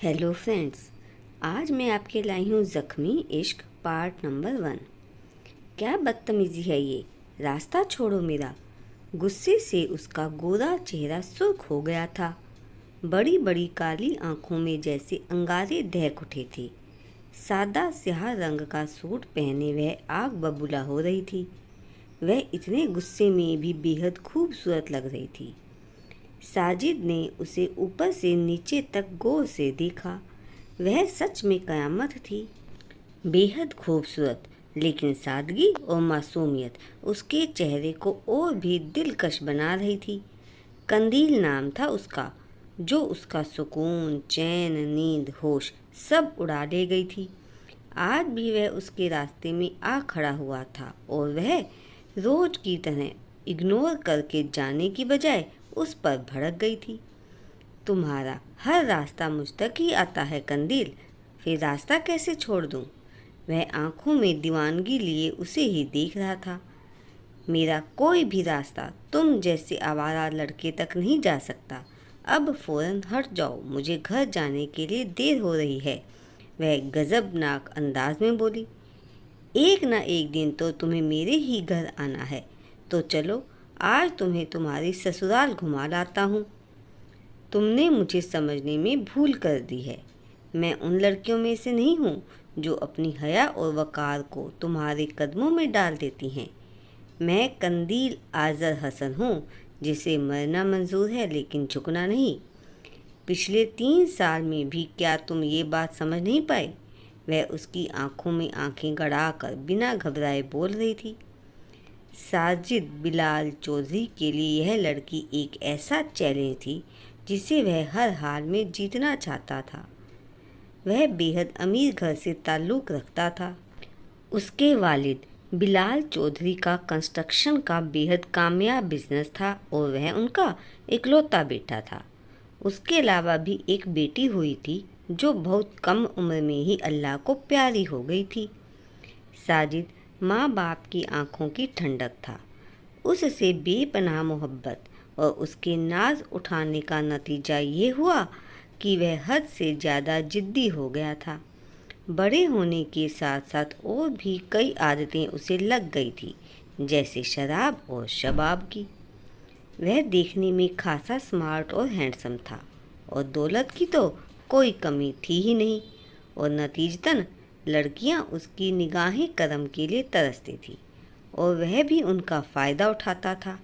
Hello friends, आज मैं आपके लाई हूँ ज़ख्मी इश्क पार्ट नंबर 1। क्या बदतमीज़ी है ये, रास्ता छोड़ो मेरा। गुस्से से उसका गोरा चेहरा सुर्ख हो गया था। बड़ी बड़ी काली आंखों में जैसे अंगारे दहक उठे थे। सादा स्याह रंग का सूट पहने वह आग बबूला हो रही थी। वह इतने गुस्से में भी बेहद खूबसूरत लग रही थी। साजिद ने उसे ऊपर से नीचे तक गौर से देखा। वह सच में कयामत थी। बेहद खूबसूरत, लेकिन सादगी और मासूमियत उसके चेहरे को और भी दिलकश बना रही थी। कंदील नाम था उसका, जो उसका सुकून, चैन, नींद, होश सब उड़ा ले गई थी। आज भी वह उसके रास्ते में आ खड़ा हुआ था और वह रोज की तरह इग्नोर करके जाने की बजाय उस पर भड़क गई थी। तुम्हारा हर रास्ता मुझ तक ही आता है कंदील, फिर रास्ता कैसे छोड़ दूं? वह आंखों में दीवानगी लिए उसे ही देख रहा था। मेरा कोई भी रास्ता तुम जैसे आवारा लड़के तक नहीं जा सकता। अब फौरन हट जाओ, मुझे घर जाने के लिए देर हो रही है, वह गजबनाक अंदाज में बोली। एक ना एक दिन तो तुम्हें मेरे ही घर आना है, तो चलो आज तुम्हें तुम्हारी ससुराल घुमा लाता हूँ। तुमने मुझे समझने में भूल कर दी है। मैं उन लड़कियों में से नहीं हूँ जो अपनी हया और वक़ार को तुम्हारे कदमों में डाल देती हैं। मैं कंदील आज़र हसन हूँ, जिसे मरना मंजूर है लेकिन झुकना नहीं। पिछले 3 साल में भी क्या तुम ये बात समझ नहीं पाए? वह उसकी आंखों में आंखें गड़ाकर बिना घबराए बोल रही थी। साजिद बिलाल चौधरी के लिए यह लड़की एक ऐसा चैलेंज थी जिसे वह हर हाल में जीतना चाहता था। वह बेहद अमीर घर से ताल्लुक़ रखता था। उसके वालिद बिलाल चौधरी का कंस्ट्रक्शन का बेहद कामयाब बिजनेस था और वह उनका इकलौता बेटा था। उसके अलावा भी एक बेटी हुई थी जो बहुत कम उम्र में ही अल्लाह को प्यारी हो गई थी। साजिद माँ बाप की आंखों की ठंडक था। उससे बेपनाह मोहब्बत और उसके नाज उठाने का नतीजा ये हुआ कि वह हद से ज़्यादा जिद्दी हो गया था। बड़े होने के साथ साथ और भी कई आदतें उसे लग गई थी, जैसे शराब और शबाब की। वह देखने में खासा स्मार्ट और हैंडसम था और दौलत की तो कोई कमी थी ही नहीं, और नतीजतन लड़कियां उसकी निगाहें करम के लिए तरसती थी और वह भी उनका फ़ायदा उठाता था।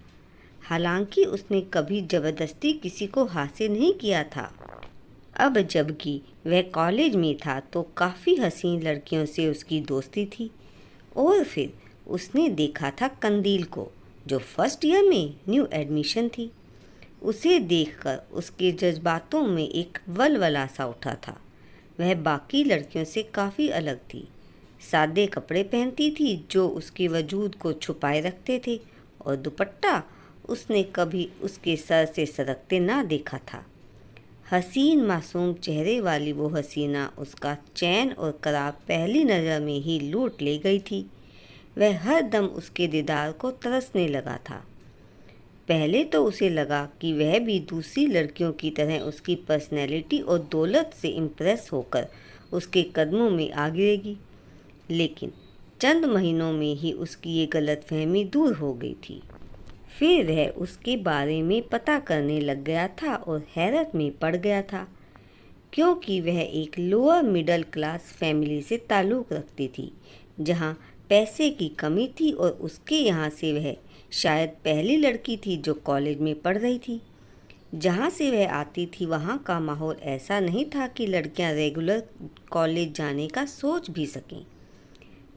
हालांकि उसने कभी ज़बरदस्ती किसी को हासिल नहीं किया था। अब जबकि वह कॉलेज में था तो काफ़ी हसीन लड़कियों से उसकी दोस्ती थी। और फिर उसने देखा था कंदील को, जो फर्स्ट ईयर में न्यू एडमिशन थी। उसे देखकर उसके जज्बातों में एक वलवला सा उठा था। वह बाकी लड़कियों से काफ़ी अलग थी। सादे कपड़े पहनती थी जो उसके वजूद को छुपाए रखते थे, और दुपट्टा उसने कभी उसके सर से सरकते ना देखा था। हसीन मासूम चेहरे वाली वो हसीना उसका चैन और करार पहली नज़र में ही लूट ले गई थी। वह हर दम उसके दीदार को तरसने लगा था। पहले तो उसे लगा कि वह भी दूसरी लड़कियों की तरह उसकी पर्सनैलिटी और दौलत से इम्प्रेस होकर उसके कदमों में आ गिरेगी, लेकिन चंद महीनों में ही उसकी ये गलतफहमी दूर हो गई थी। फिर वह उसके बारे में पता करने लग गया था और हैरत में पड़ गया था, क्योंकि वह एक लोअर मिडिल क्लास फैमिली से ताल्लुक़ रखती थी, जहाँ पैसे की कमी थी, और उसके यहाँ से वह शायद पहली लड़की थी जो कॉलेज में पढ़ रही थी। जहाँ से वह आती थी वहाँ का माहौल ऐसा नहीं था कि लड़कियाँ रेगुलर कॉलेज जाने का सोच भी सकें।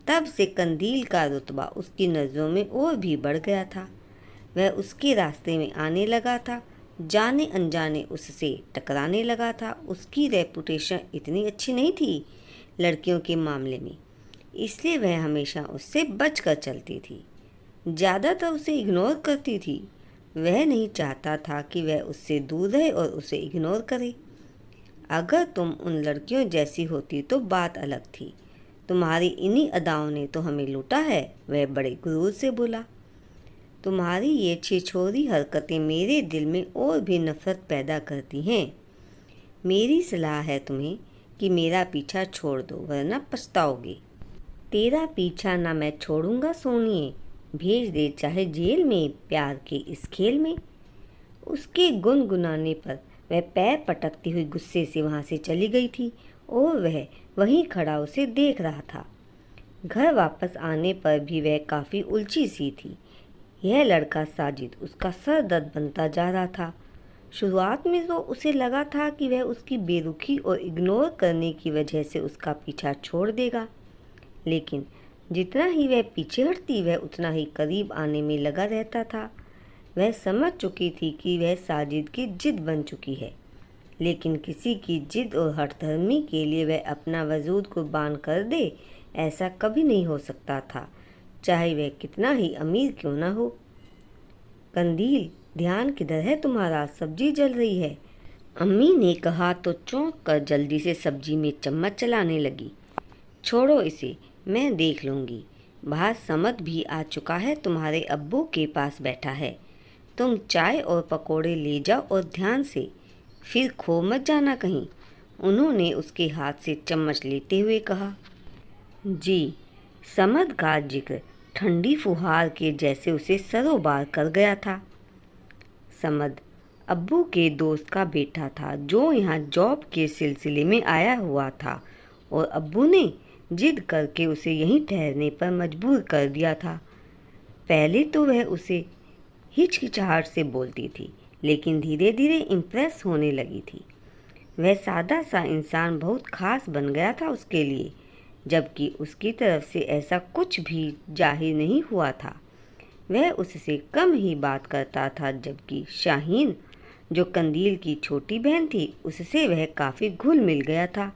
तब से कंदील का रुतबा उसकी नज़रों में और भी बढ़ गया था। वह उसके रास्ते में आने लगा था, जाने अनजाने उससे टकराने लगा था। उसकी रेपुटेशन इतनी अच्छी नहीं थी लड़कियों के मामले में, इसलिए वह हमेशा उससे बचकर चलती थी, ज़्यादातर उसे इग्नोर करती थी। वह नहीं चाहता था कि वह उससे दूर रहे और उसे इग्नोर करे। अगर तुम उन लड़कियों जैसी होती तो बात अलग थी। तुम्हारी इन्हीं अदाओं ने तो हमें लूटा है, वह बड़े गुरूर से बोला। तुम्हारी ये छिछोरी हरकतें मेरे दिल में और भी नफरत पैदा करती हैं। मेरी सलाह है तुम्हें कि मेरा पीछा छोड़ दो, वरना पछताओगे। तेरा पीछा ना मैं छोड़ूंगा सोनिए, भेज दे चाहे जेल में प्यार के इस खेल में। उसके गुनगुनाने पर वह पैर पटकती हुई गुस्से से वहाँ से चली गई थी और वह वहीं खड़ा उसे देख रहा था। घर वापस आने पर भी वह काफ़ी उलझी सी थी। यह लड़का साजिद उसका सर दर्द बनता जा रहा था। शुरुआत में तो उसे लगा था कि वह उसकी बेरुखी और इग्नोर करने की वजह से उसका पीछा छोड़ देगा, लेकिन जितना ही वह पीछे हटती वह उतना ही करीब आने में लगा रहता था। वह समझ चुकी थी कि वह साजिद की जिद बन चुकी है, लेकिन किसी की जिद और हठधर्मी के लिए वह अपना वजूद कुर्बान कर दे, ऐसा कभी नहीं हो सकता था, चाहे वह कितना ही अमीर क्यों ना हो। कंदील, ध्यान किधर है तुम्हारा, सब्जी जल रही है, अम्मी ने कहा तो चौंक कर जल्दी से सब्जी में चम्मच चलाने लगी। छोड़ो इसे, मैं देख लूँगी। बाहर समद भी आ चुका है, तुम्हारे अब्बू के पास बैठा है। तुम चाय और पकोड़े ले जाओ और ध्यान से, फिर खो मत जाना कहीं, उन्होंने उसके हाथ से चम्मच लेते हुए कहा। जी। समद का जिक्र ठंडी फुहार के जैसे उसे सरोबार कर गया था। समद अब्बू के दोस्त का बेटा था जो यहाँ जॉब के सिलसिले में आया हुआ था, और अब्बू ने जिद करके उसे यहीं ठहरने पर मजबूर कर दिया था। पहले तो वह उसे हिचकिचाहट से बोलती थी, लेकिन धीरे धीरे इम्प्रेस होने लगी थी। वह सादा सा इंसान बहुत खास बन गया था उसके लिए, जबकि उसकी तरफ से ऐसा कुछ भी जाहिर नहीं हुआ था। वह उससे कम ही बात करता था, जबकि शाहीन जो कंदील की छोटी बहन थी उससे वह काफ़ी घुल मिल गया था।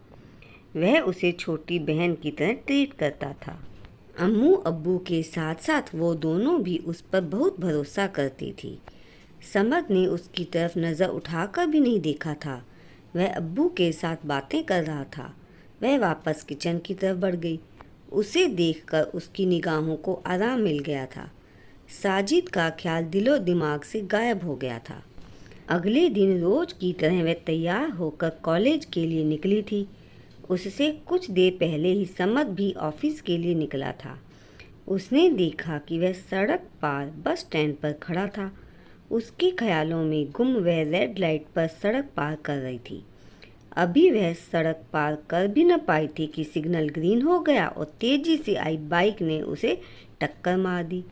वह उसे छोटी बहन की तरह ट्रीट करता था। अम्मू अब्बू के साथ साथ वो दोनों भी उस पर बहुत भरोसा करती थी। समद ने उसकी तरफ नज़र उठाकर भी नहीं देखा था। वह अब्बू के साथ बातें कर रहा था। वह वापस किचन की तरफ बढ़ गई। उसे देखकर उसकी निगाहों को आराम मिल गया था। साजिद का ख्याल दिलो दिमाग से गायब हो गया था। अगले दिन रोज की तरह वह तैयार होकर कॉलेज के लिए निकली थी। उससे कुछ देर पहले ही समद भी ऑफिस के लिए निकला था। उसने देखा कि वह सड़क पार बस स्टैंड पर खड़ा था। उसके ख्यालों में गुम वह रेड लाइट पर सड़क पार कर रही थी। अभी वह सड़क पार कर भी न पाई थी कि सिग्नल ग्रीन हो गया और तेजी से आई बाइक ने उसे टक्कर मार दी।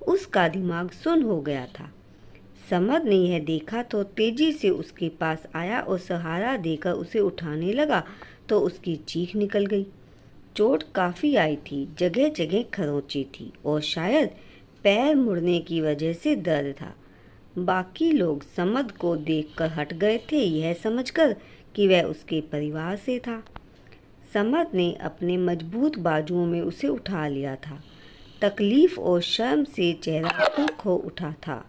उसका दिमाग सुन्न हो गया था। समद ने यह देखा तो तेजी से उसके पास आया और सहारा देकर उसे उठाने लगा तो उसकी चीख निकल गई। चोट काफ़ी आई थी, जगह जगह खरोंची थी और शायद पैर मुड़ने की वजह से दर्द था। बाकी लोग समद को देखकर हट गए थे, यह समझकर कि वह उसके परिवार से था। समद ने अपने मजबूत बाजुओं में उसे उठा लिया था। तकलीफ और शर्म से चेहरा सुर्ख हो उठा था।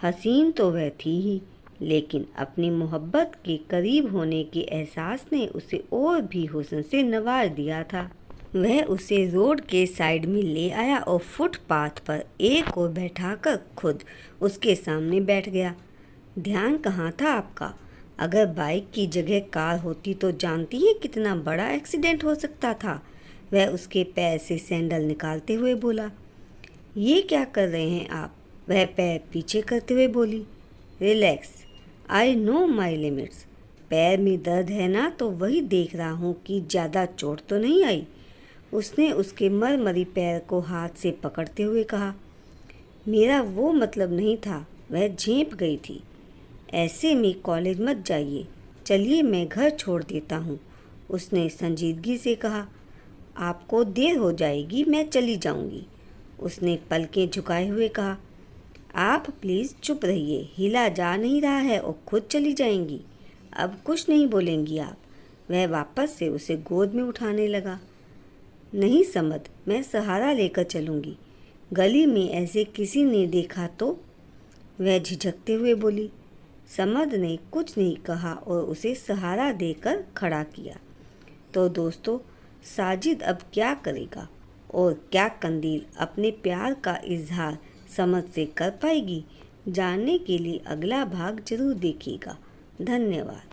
हसीन तो वह थी ही, लेकिन अपनी मोहब्बत के करीब होने के एहसास ने उसे और भी हुस्न से नवार दिया था। वह उसे रोड के साइड में ले आया और फुटपाथ पर एक और बैठाकर खुद उसके सामने बैठ गया। ध्यान कहाँ था आपका? अगर बाइक की जगह कार होती तो जानती है कितना बड़ा एक्सीडेंट हो सकता था। वह उसके पैर से सैंडल निकालते हुए बोला। ये क्या कर रहे हैं आप? वह पैर पीछे करते हुए बोली। Relax, I know my limits. पैर में दर्द है ना, तो वही देख रहा हूँ कि ज़्यादा चोट तो नहीं आई। उसने उसके मरमरी पैर को हाथ से पकड़ते हुए कहा। मेरा वो मतलब नहीं था, वह झेंप गई थी। ऐसे में कॉलेज मत जाइए, चलिए मैं घर छोड़ देता हूँ, उसने संजीदगी से कहा। आपको देर हो जाएगी, मैं चली जाऊँगी, उसने पलकें झुकाए हुए कहा। आप प्लीज़ चुप रहिए, हिला जा नहीं रहा है और खुद चली जाएंगी। अब कुछ नहीं बोलेंगी आप। वह वापस से उसे गोद में उठाने लगा। नहीं समद, मैं सहारा लेकर चलूँगी, गली में ऐसे किसी ने देखा तो, वह झिझकते हुए बोली। समद ने कुछ नहीं कहा और उसे सहारा देकर खड़ा किया। तो दोस्तों, साजिद अब क्या करेगा और क्या कंदील अपने प्यार का इजहार समद से कर पाएगी? जानने के लिए अगला भाग जरूर देखिएगा। धन्यवाद।